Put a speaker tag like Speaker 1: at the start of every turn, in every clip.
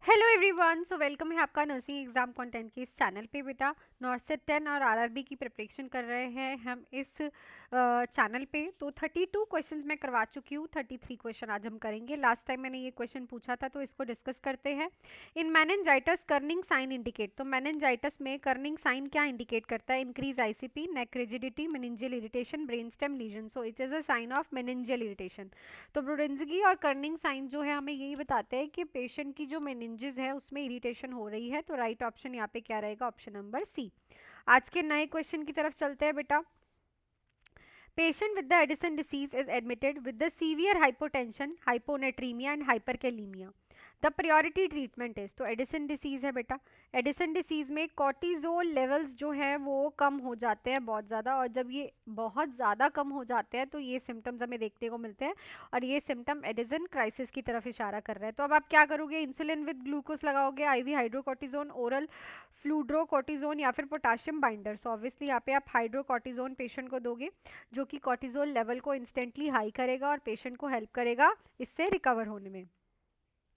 Speaker 1: Hello everyone, so welcome है आपका nursing exam content के इस चैनल पे। बेटा नॉर्सेट 10 और आरआरबी की प्रिपरेशन कर रहे हैं हम इस चैनल पे। तो 32 क्वेश्चंस मैं करवा चुकी हूँ, 33 क्वेश्चन आज हम करेंगे। लास्ट टाइम मैंने ये क्वेश्चन पूछा था तो इसको डिस्कस करते हैं। In meningitis Kernig sign indicate, तो मेनिंजाइटिस में कर्निंग साइन क्या इंडिकेट करता है? Increase ICP, neck rigidity, meningeal irritation, brain stem lesion. So it is a sign of meningeal irritation. तो ब्रोडेंजगी और कर्निंग साइन जो है हमें यही बताते हैं कि पेशेंट की जो मेनिंजेस है उसमें इरिटेशन हो रही है। तो राइट ऑप्शन यहाँ पे क्या रहेगा? Option number C. आज के नए क्वेश्चन की तरफ चलते हैं बेटा। Patient with the Addison disease is admitted with the severe hypotension, hyponatremia and hyperkalemia. The priority treatment is, तो एडिसन डिसीज़ है बेटा। एडिसन डिसीज़ में कॉर्टिजोल लेवल्स जो है वो कम हो जाते हैं बहुत ज़्यादा, और जब ये बहुत ज़्यादा कम हो जाते हैं तो ये सिम्टम्स हमें देखने को मिलते हैं, और ये सिम्टम एडिसन क्राइसिस की तरफ इशारा कर रहे हैं। तो अब आप क्या करोगे? इंसुलिन विद ग्लूकोज लगाओगे, आईवी हाइड्रोकॉर्टिजोन, ओरल फ्लूड्रोकॉर्टिजोन या फिर पोटाशियम बाइंडर। सो ऑब्वियसली यहाँ पे आप हाइड्रोकॉर्टिजोन पेशेंट को दोगे, जो कि कॉर्टिजोल लेवल को इंस्टेंटली हाई करेगा और पेशेंट को हेल्प करेगा इससे रिकवर होने में।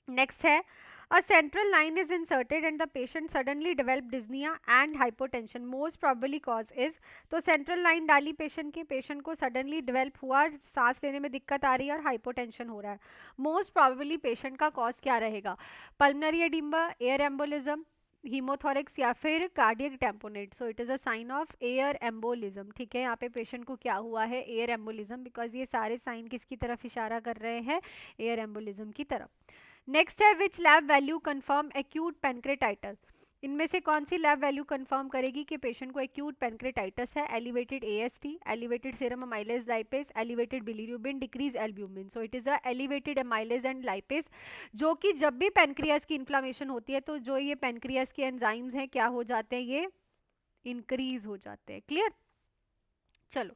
Speaker 1: नेक्स्ट है, a central line is inserted and the patient suddenly develop dyspnea and hypotension, most probably cause is। तो सेंट्रल लाइन डाली पेशेंट की, पेशेंट को सडनली डेवलप हुआ, सांस लेने में दिक्कत आ रही है और हाइपोटेंशन हो रहा है। मोस्ट प्रॉबेबली पेशेंट का कॉज क्या रहेगा? Pulmonary oedema, air embolism, haemothorax या फिर cardiac tamponade. So it is a sign of air embolism. ठीक है, यहाँ पे पेशेंट को क्या हुआ है? एयर एम्बोलिज्म, बिकॉज ये सारे साइन किसकी तरफ इशारा कर रहे हैं? एयर एम्बोलिज्म की तरफ। नेक्स्ट है, which lab value confirm acute pancreatitis. इनमें से कौन सी लैब वैल्यू कंफर्म करेगी कि पेशेंट को एक्यूट पेनक्रेटाइटिस है? Elevated AST, elevated serum amylase lipase, elevated bilirubin, decrease albumin. So it is a elevated amylase and lipase, जो कि जब भी पेनक्रियास की इन्फ्लामेशन होती है तो जो ये पेनक्रियास के एंजाइम्स हैं क्या हो जाते हैं? ये इंक्रीज हो जाते हैं। क्लियर? चलो,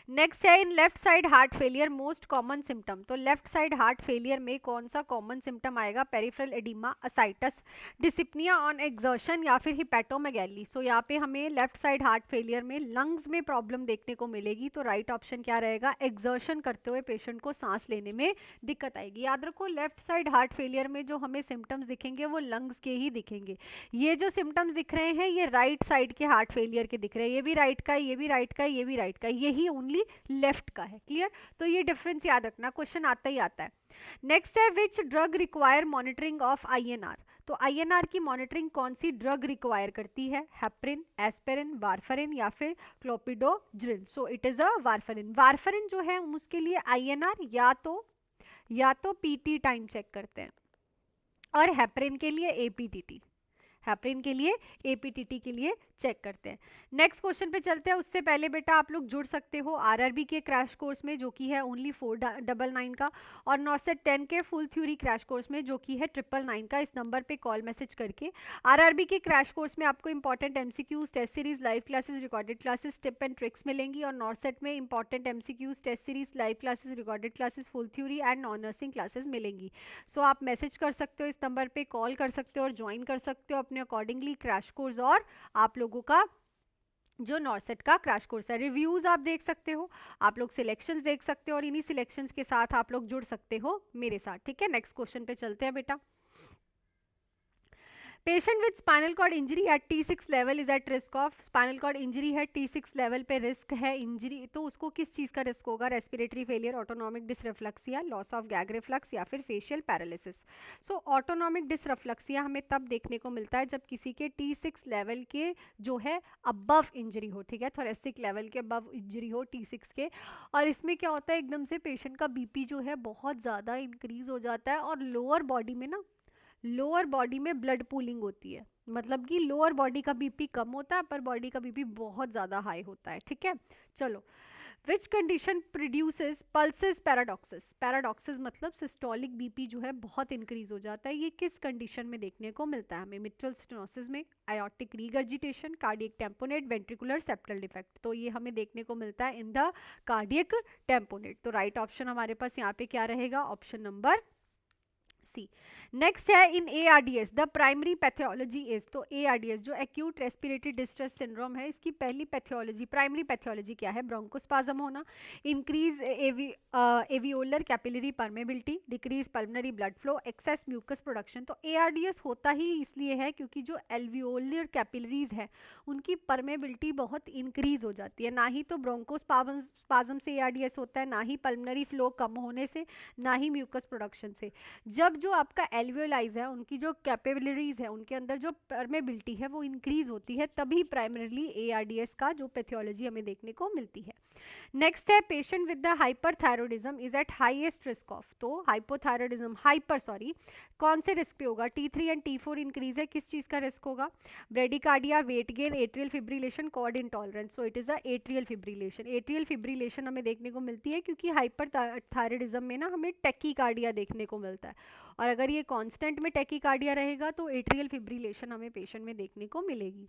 Speaker 1: नेक्स्ट है, in left side heart failure most common symptom. तो लेफ्ट साइड हार्ट फेलियर में कौन सा कॉमन सिम्टम आएगा? Peripheral oedema, ascites, dyspnoea on exertion या फिर हिपैटोमेगैली। सो यहाँ पे हमें लेफ्ट साइड हार्ट फेलियर में लंग्स में प्रॉब्लम देखने को मिलेगी। तो राइट ऑप्शन क्या रहेगा? एक्सर्शन करते हुए पेशेंट को सांस लेने में दिक्कत आएगी। याद रखो, लेफ्ट साइड हार्ट फेलियर में जो हमें सिम्टम्स दिखेंगे वो लंग्स के ही दिखेंगे। ये जो सिम्टम्स दिख रहे हैं ये राइट साइड के हार्ट फेलियर के दिख रहे हैं। ये भी राइट का है, ये भी राइट का है, ये भी राइट का है, यही ओनली लेफ्ट का है। क्लियर? तो ये डिफरेंस याद रखना, क्वेश्चन आता ही आता है। नेक्स्ट है, which drug require monitoring of INR. तो आईएनआर की मॉनिटरिंग कौन सी ड्रग रिक्वायर करती है? हेपरिन, एस्पिरिन, वारफरिन या फिर clopidogrel. So it is a warfarin. Warfarin जो है उसके लिए आईएनआर या तो पीटी टाइम चेक करते हैं, और हेपरिन के लिए एपीटीटी, हेपरिन के लिए एपीटीटी के लिए चेक करते हैं। नेक्स्ट क्वेश्चन पे चलते हैं। उससे पहले बेटा आप लोग जुड़ सकते हो आरआरबी के क्रैश कोर्स में, जो कि है ओनली 499 का, और नॉर्सेट 10 के फुल थ्योरी क्रैश कोर्स में, जो कि है 999 का। इस नंबर पे कॉल मैसेज करके आरआरबी के क्रैश कोर्स में आपको important MCQs, test series, live classes, recorded classes, tip and tricks मिलेंगी, और नॉर्सेट में important MCQs, test series, live classes, recorded classes, full theory and non nursing classes मिलेंगी। So आप message कर सकते हो, इस नंबर पे कॉल कर सकते हो और ज्वाइन कर सकते हो अपने अकॉर्डिंगली क्रैश कोर्स। और आप लोगों का जो नॉर्सेट का क्रैश कोर्स है, रिव्यूज आप देख सकते हो, आप लोग सिलेक्शंस देख सकते हो, और इन्हीं सिलेक्शंस के साथ आप लोग जुड़ सकते हो मेरे साथ। ठीक है, नेक्स्ट क्वेश्चन पे चलते हैं बेटा। Patient with spinal cord injury at T6 level is at risk of. Spinal cord injury है, T6 लेवल पे रिस्क है इंजरी, तो उसको किस चीज का रिस्क होगा? Respiratory failure, autonomic dysreflexia, loss of gag reflex या फिर facial paralysis. So autonomic dysreflexia हमें तब देखने को मिलता है जब किसी के T6 लेवल के जो है अबव इंजरी हो। ठीक है, थोरेसिक लेवल के अबव इंजरी हो T6 के, और इसमें क्या होता है, एकदम से पेशेंट का बीपी जो है बहुत ज़्यादा इंक्रीज हो जाता है, और लोअर बॉडी में ना, लोअर बॉडी में ब्लड पूलिंग होती है, मतलब कि लोअर बॉडी का बीपी कम होता है, अपर बॉडी का बीपी बहुत ज़्यादा हाई होता है। ठीक है, चलो, विच कंडीशन प्रोड्यूसेस पल्सेस पैराडॉक्सिस। पैराडॉक्सिस मतलब सिस्टोलिक बीपी जो है बहुत इंक्रीज हो जाता है, ये किस कंडीशन में देखने को मिलता है हमें? मिट्रल स्टेनोसिस में, aortic regurgitation, cardiac tamponade, ventricular septal defect. तो ये हमें देखने को मिलता है इन द कार्डियक टेम्पोनेट। तो राइट ऑप्शन हमारे पास यहाँ पे क्या रहेगा? Option number C. नेक्स्ट है in ARDS the primary pathology is, तो ARDS जो एक्यूट रेस्पिरेटरी डिस्ट्रेस सिंड्रोम है, इसकी पहली पैथोलॉजी, प्राइमरी पैथोलॉजी क्या है? ब्रोंकोस्पाज्म होना, increase alveolar capillary permeability, decrease pulmonary blood flow, excess mucus production. तो ARDS होता ही इसलिए है क्योंकि जो एल्वियोलर कैपिलरीज है उनकी परमेबिलिटी बहुत इंक्रीज हो जाती है। ना ही तो ब्रोंकोस्पाज्म से ARDS होता है, ना ही पल्मोनरी फ्लो कम होने से, ना ही म्यूकस प्रोडक्शन से। जब जो आपका एल्वियोलाइज है उनकी जो कैपेबिलरीज है उनके अंदर जो परमेबिलिटी है वो इंक्रीज होती है, तभी प्राइमरीली ARDS का जो पैथोलॉजी हमें देखने को मिलती है। नेक्स्ट है patient with the hyperthyroidism is eight highest risk of, तो हाइपोथायरॉयडिज्म कौन से रिस्क पे होगा? T3 एंड T4 इंक्रीज है, किस चीज का रिस्क होगा? Bradycardia, weight gain, atrial fibrillation, cold intolerance. So it is a atrial fibrillation. Atrial fibrillation हमें देखने को मिलती है क्योंकि हाइपरथायरॉयडिज्म में ना हमें टैकीकार्डिया देखने को मिलता है, और अगर ये कांस्टेंट में टैकीकार्डिया रहेगा तो एट्रियल फिब्रिलेशन हमें पेशेंट में देखने को मिलेगी।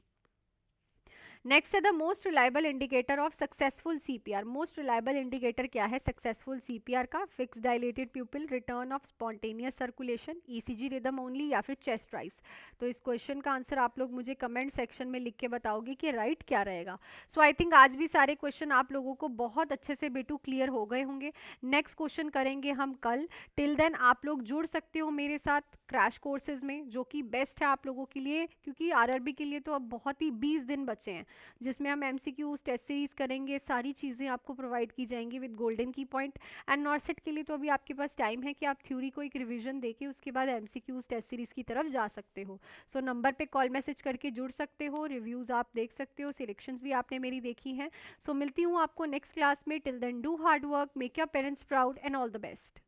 Speaker 1: नेक्स्ट है the most reliable indicator of successful CPR। Most reliable indicator क्या है सक्सेसफुल CPR का? Fix dilated प्यूपिल, return of spontaneous circulation, ECG rhythm only, या फिर चेस्ट राइज। तो इस क्वेश्चन का आंसर आप लोग मुझे कमेंट सेक्शन में लिख के बताओगे कि राइट क्या रहेगा। सो आई थिंक आज भी सारे क्वेश्चन आप लोगों को बहुत अच्छे से बेटू क्लियर हो गए होंगे। नेक्स्ट क्वेश्चन करेंगे हम कल। टिल देन आप लोग जुड़ सकते हो मेरे साथ क्रैश कोर्सेज में, जो कि बेस्ट है आप लोगों के लिए, क्योंकि RRB के लिए तो अब बहुत ही 20 दिन बचे हैं जिसमें हम MCQs टेस्ट सीरीज करेंगे, सारी चीज़ें आपको प्रोवाइड की जाएंगी विद गोल्डन की पॉइंट। एंड नॉर्सेट के लिए तो अभी आपके पास टाइम है कि आप थ्योरी को एक रिवीजन देके उसके बाद MCQs टेस्ट सीरीज की तरफ जा सकते हो। सो नंबर पे कॉल मैसेज करके जुड़ सकते हो, रिव्यूज़ आप देख सकते हो, सिलेक्शंस भी आपने मेरी देखी हैं। सो मिलती हूँ आपको नेक्स्ट क्लास में। Till then do hard work, make your parents proud and all the best.